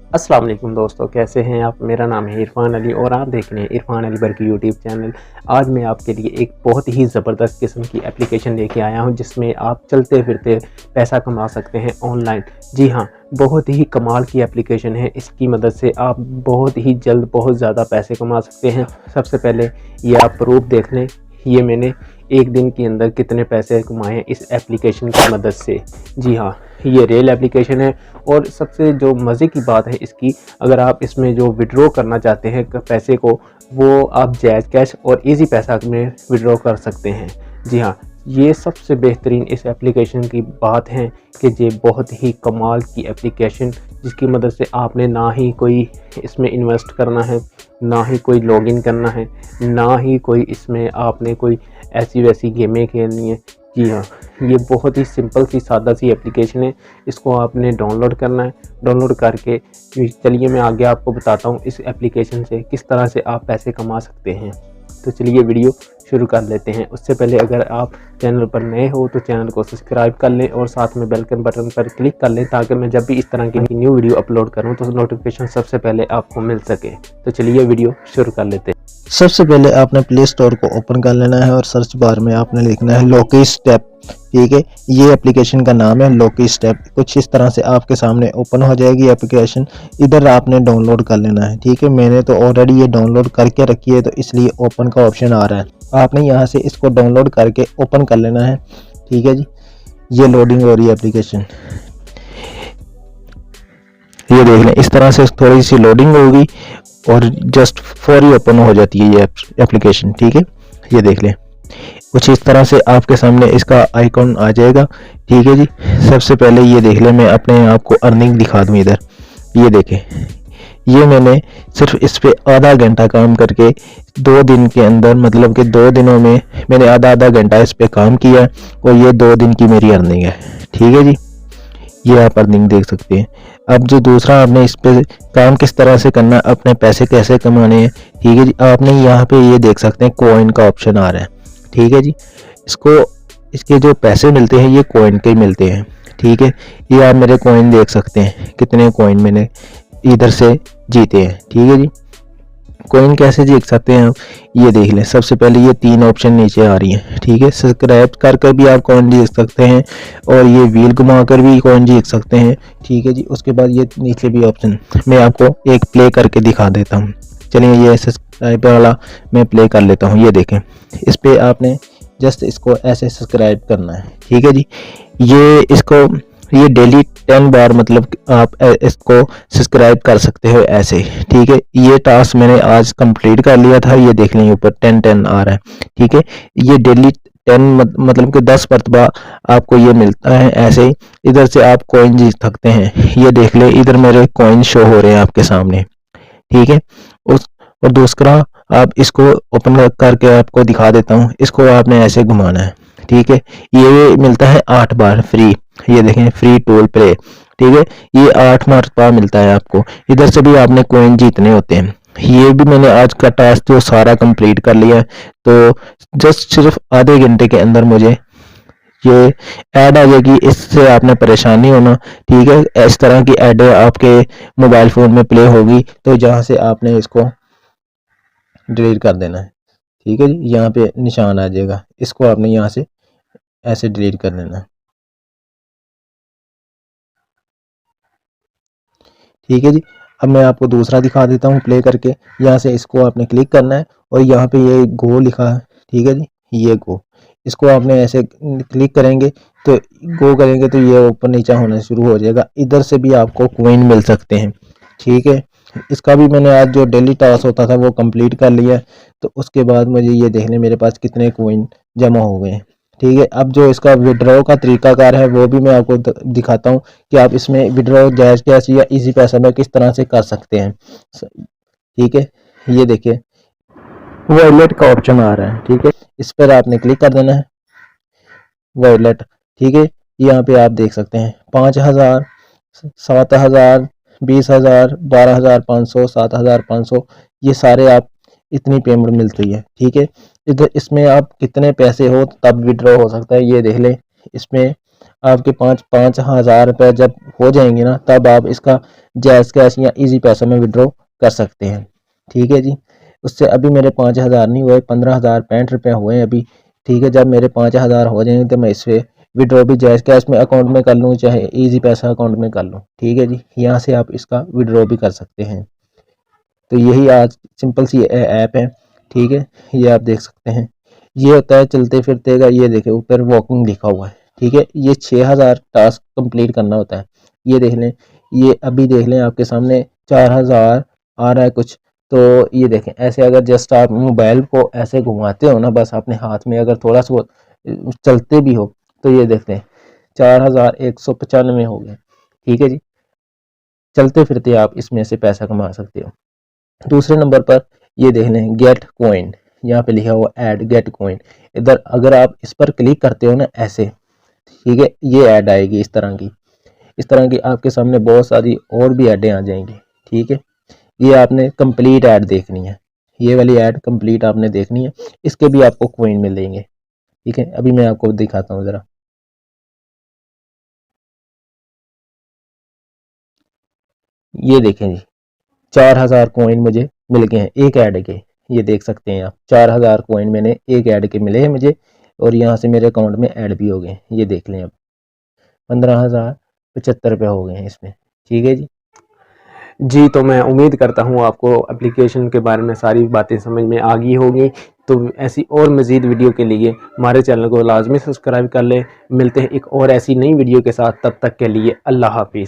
अस्सलाम वालेकुम दोस्तों, कैसे हैं आप। मेरा नाम है इरफान अली और आप देख रहे हैं इरफान अली बर्की यूट्यूब चैनल। आज मैं आपके लिए एक बहुत ही ज़बरदस्त किस्म की एप्लीकेशन लेके आया हूं जिसमें आप चलते फिरते पैसा कमा सकते हैं ऑनलाइन। जी हाँ, बहुत ही कमाल की एप्लीकेशन है। इसकी मदद से आप बहुत ही जल्द बहुत ज़्यादा पैसे कमा सकते हैं। सबसे पहले ये आप प्रूफ देख लें, ये मैंने एक दिन के अंदर कितने पैसे कमाए हैं इस एप्लीकेशन की मदद से। जी हाँ, ये रियल एप्लीकेशन है। और सबसे जो मज़े की बात है इसकी, अगर आप इसमें जो विड्रॉ करना चाहते हैं पैसे को, वो आप जैज़ कैश और इजी पैसा में विड्रॉ कर सकते हैं। जी हाँ, ये सबसे बेहतरीन इस एप्लीकेशन की बात है कि ये बहुत ही कमाल की एप्लीकेशन, जिसकी मदद से आपने ना ही कोई इसमें इन्वेस्ट करना है, ना ही कोई लॉगिन करना है, ना ही कोई इसमें आपने कोई ऐसी वैसी गेमें खेलनी है। जी हाँ, ये बहुत ही सिंपल सी सादा सी एप्लीकेशन है। इसको आपने डाउनलोड करना है। डाउनलोड करके चलिए मैं आगे आपको बताता हूँ इस एप्लीकेशन से किस तरह से आप पैसे कमा सकते हैं। तो चलिए वीडियो शुरू कर लेते हैं। उससे पहले अगर आप चैनल पर नए हो तो चैनल को सब्सक्राइब कर लें और साथ में बेल के बटन पर क्लिक कर लें, ताकि मैं जब भी इस तरह की न्यू वीडियो अपलोड करूं तो नोटिफिकेशन सबसे पहले आपको मिल सके। तो चलिए वीडियो शुरू कर लेते हैं। सबसे पहले आपने प्ले स्टोर को ओपन कर लेना है और सर्च बार में आपने लिखना है लॉकी स्टेप। ठीक है, ये एप्लीकेशन का नाम है लॉकी स्टेप। कुछ इस तरह से आपके सामने ओपन हो जाएगी एप्लीकेशन। इधर आपने डाउनलोड कर लेना है। ठीक है, मैंने तो ऑलरेडी ये डाउनलोड करके रखी है तो इसलिए ओपन का ऑप्शन आ रहा है। आपने यहाँ से इसको डाउनलोड करके ओपन कर लेना है। ठीक है जी, ये लोडिंग हो रही है एप्लीकेशन। ये देख लें, इस तरह से थोड़ी सी लोडिंग होगी और जस्ट फौरी ओपन हो जाती है ये एप्लीकेशन। ठीक है, ये देख लें, कुछ इस तरह से आपके सामने इसका आइकॉन आ जाएगा। ठीक है जी, सबसे पहले ये देख लें, मैं अपने आप को अर्निंग दिखा दूँ। इधर ये देखें, ये मैंने सिर्फ इस पे आधा घंटा काम करके 2 दिन के अंदर, मतलब कि 2 दिनों में मैंने आधा घंटा इस पे काम किया और ये 2 दिन की मेरी अर्निंग है। ठीक है जी, ये आप अर्निंग देख सकते हैं। अब जो दूसरा आपने इस पे काम किस तरह से करना, अपने पैसे कैसे कमाने हैं। ठीक है जी, आपने यहाँ पे ये देख सकते हैं कॉइन का ऑप्शन आ रहा है। ठीक है जी, इसको, इसके जो पैसे मिलते हैं ये कॉइन के मिलते हैं। ठीक है, ये आप मेरे कॉइन देख सकते हैं, कितने कॉइन मैंने इधर से जीते हैं। ठीक है जी, कॉइन कैसे जीत सकते हैं आप, ये देख लें। सबसे पहले ये 3 ऑप्शन नीचे आ रही हैं। ठीक है, सब्सक्राइब कर भी आप कॉइन जीत सकते हैं और ये व्हील घुमा कर भी कॉइन जीत सकते हैं। ठीक है जी, उसके बाद ये नीचे भी ऑप्शन, मैं आपको एक प्ले करके दिखा देता हूँ। चलिए, ये सब्सक्राइब वाला मैं प्ले कर लेता हूँ। ये देखें, इस पर आपने जस्ट इसको ऐसे सब्सक्राइब करना है। ठीक है जी, ये इसको, ये डेली 10 बार, मतलब आप इसको सब्सक्राइब कर सकते हो ऐसे। ठीक है, ये टास्क मैंने आज कंप्लीट कर लिया था। ये देख लें, ऊपर 10 आ रहा है। ठीक है, ये डेली 10 मतलब कि 10 मरतबा आपको ये मिलता है ऐसे ही। इधर से आप कॉइन जीत सकते हैं। ये देख ले, इधर मेरे कॉइन शो हो रहे हैं आपके सामने। ठीक है, उस और दूसरा, आप इसको ओपन करके आपको दिखा देता हूँ। इसको आपने ऐसे घुमाना है। ठीक है, ये मिलता है 8 बार फ्री। ये देखें, फ्री टूल प्ले। ठीक है, ये 8 मरतबा मिलता है आपको। इधर से भी आपने कॉइन जीतने होते हैं। ये भी मैंने आज का टास्क जो सारा कंप्लीट कर लिया है। तो जस्ट सिर्फ आधे घंटे के अंदर मुझे ये ऐड आ जाएगी। इससे आपने परेशान नहीं होना। ठीक है, इस तरह की ऐड आपके मोबाइल फ़ोन में प्ले होगी तो जहाँ से आपने इसको डिलीट कर देना है। ठीक है जी, यहाँ पे निशान आ जाएगा, इसको आपने यहाँ से ऐसे डिलीट कर लेना है। ठीक है जी, अब मैं आपको दूसरा दिखा देता हूँ प्ले करके। यहाँ से इसको आपने क्लिक करना है और यहाँ पे ये गो लिखा है। ठीक है जी, ये गो, इसको आपने ऐसे क्लिक करेंगे तो गो करेंगे तो ये ऊपर नीचे होना शुरू हो जाएगा। इधर से भी आपको कॉइन मिल सकते हैं। ठीक है, इसका भी मैंने आज जो डेली टास्क होता था वो कंप्लीट कर लिया। तो उसके बाद मुझे ये देखने मेरे पास कितने कॉइन जमा हो गए। ठीक है, अब जो इसका विड्रॉ का तरीकाकार है वो भी मैं आपको दिखाता हूँ कि आप इसमें विड्रॉ जायज़ कैश या इजी पैसा में किस तरह से कर सकते हैं। ठीक है, ये देखिए, वॉलेट का ऑप्शन आ रहा है। ठीक है, इस पर आपने क्लिक कर देना है, वॉलेट। ठीक है, यहाँ पे आप देख सकते हैं 5000, 7000, 20,000, 12,500, 7,500, ये सारे आप, इतनी पेमेंट मिलती है। ठीक है, इधर इसमें आप कितने पैसे हो तब विड्रॉ हो सकता है, ये देख लें। इसमें आपके 5,000 रुपये जब हो जाएंगे ना, तब आप इसका जैज़ कैश या इजी पैसा में विड्रॉ कर सकते हैं। ठीक है जी। उससे अभी मेरे 5,000 नहीं हुए, 15,065 रुपये हुए हैं अभी। ठीक है, जब मेरे 5,000 हो जाएंगे तो मैं इससे विड्रॉ भी जैज़ कैश में अकाउंट में कर लूँ, चाहे इजी पैसा अकाउंट में कर लूँ। ठीक है जी, यहाँ से आप इसका विड्रॉ भी कर सकते हैं। तो यही आज सिंपल सी ऐप है। ठीक है, ये आप देख सकते हैं। ये होता है चलते फिरते का, ये देखें ऊपर वॉकिंग लिखा हुआ है। ठीक है, ये 6,000 टास्क कंप्लीट करना होता है। ये देख लें, ये अभी देख लें आपके सामने 4,000 आ रहा है कुछ। तो ये देखें, ऐसे अगर जस्ट आप मोबाइल को ऐसे घुमाते हो ना, बस अपने हाथ में अगर थोड़ा सा चलते भी हो, तो ये देखते हैं 4,195 हो गए। ठीक है जी, चलते फिरते आप इसमें से पैसा कमा सकते हो। दूसरे नंबर पर ये देख लें गेट कॉइन, यहाँ पे लिखा हुआ ऐड गेट कॉइन। इधर अगर आप इस पर क्लिक करते हो ना ऐसे, ठीक है, ये ऐड आएगी इस तरह की आपके सामने बहुत सारी और भी ऐडें आ जाएंगी। ठीक है, ये आपने कंप्लीट ऐड देखनी है, ये वाली ऐड कंप्लीट आपने देखनी है, इसके भी आपको कॉइन मिलेंगे। ठीक है, अभी मैं आपको दिखाता हूँ ज़रा। ये देखें जी, 4,000 कॉइन मुझे मिल गए हैं एक ऐड के। ये देख सकते हैं आप, 4,000 कॉइन मैंने एक ऐड के मिले हैं मुझे, और यहाँ से मेरे अकाउंट में ऐड भी हो गए। ये देख लें, अब 15,075 हो गए हैं इसमें। ठीक है जी। जी, तो मैं उम्मीद करता हूँ आपको एप्लीकेशन के बारे में सारी बातें समझ में आ गई होगी। तो ऐसी और मज़ीद वीडियो के लिए हमारे चैनल को लाजमी सब्सक्राइब कर लें। मिलते हैं एक और ऐसी नई वीडियो के साथ, तब तक के लिए अल्लाह हाफिज़।